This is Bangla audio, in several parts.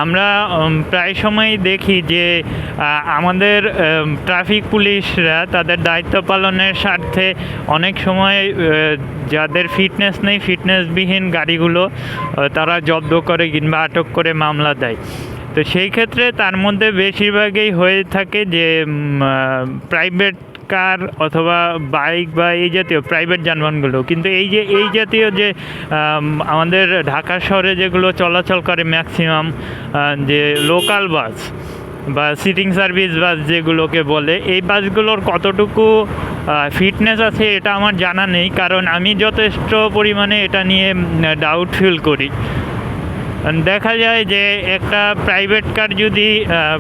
আমরা প্রায় সময়ই দেখি যে আমাদের ট্রাফিক পুলিশরা তাদের দায়িত্ব পালনের স্বার্থে অনেক সময় যাদের ফিটনেস নেই, ফিটনেসবিহীন গাড়িগুলো তারা জব্দ করে কিংবা আটক করে মামলা দেয়। তো সেই ক্ষেত্রে তার মধ্যে বেশিরভাগই হয়ে থাকে যে প্রাইভেট কার অথবা বাইক বা এই জাতীয় প্রাইভেট যানবাহনগুলো। কিন্তু এই জাতীয় যে আমাদের ঢাকা শহরে যেগুলো চলাচল করে ম্যাক্সিমাম যে লোকাল বাস বা সিটিং সার্ভিস বাস যেগুলোকে বলে, এই বাসগুলোর কতটুকু ফিটনেস আছে এটা আমার জানা নেই, কারণ আমি যথেষ্ট পরিমাণে এটা নিয়ে ডাউট ফিল করি। দেখা যায় যে একটা প্রাইভেট কার যদি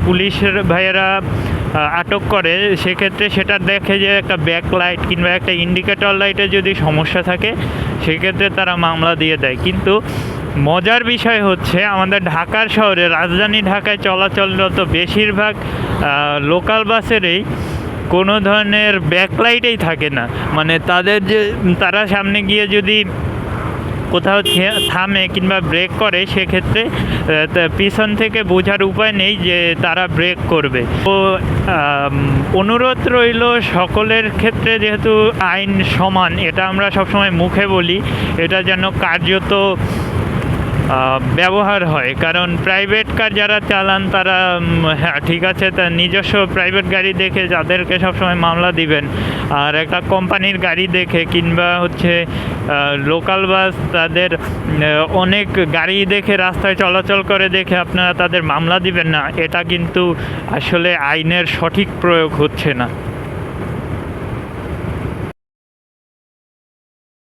পুলিশের ভাইয়েরা আটক করে, সেক্ষেত্রে সেটা দেখে যে একটা ব্যাক লাইট কিংবা একটা ইন্ডিকেটর লাইটে যদি সমস্যা থাকে, সেক্ষেত্রে তারা মামলা দিয়ে দেয়। কিন্তু মজার বিষয় হচ্ছে আমাদের ঢাকার শহরে, রাজধানী ঢাকায় চলাচলরত বেশিরভাগ লোকাল বাসেরই কোনো ধরনের ব্যাকলাইটেই থাকে না। মানে তারা সামনে গিয়ে যদি কোথাও থামে কিংবা ব্রেক করে, সেক্ষেত্রে পিছন থেকে বোঝার উপায় নেই যে তারা ব্রেক করবে। তো অনুরোধ রইল সকলের ক্ষেত্রে, যেহেতু আইন সমান, এটা আমরা সবসময় মুখে বলি, এটা যেন কার্যত ব্যবহার হয়। কারণ প্রাইভেট কার যারা চালান তারা হ্যাঁ ঠিক আছে, তার নিজস্ব প্রাইভেট গাড়ি দেখে যাদেরকে সবসময় মামলা দিবেন, আর একটা কোম্পানির গাড়ি দেখে কিংবা হচ্ছে লোকাল বাস তাদের অনেক গাড়ি দেখে রাস্তায় চলাচল করে দেখে আপনারা তাদের মামলা দিবেন না, এটা কিন্তু আসলে আইনের সঠিক প্রয়োগ হচ্ছে না।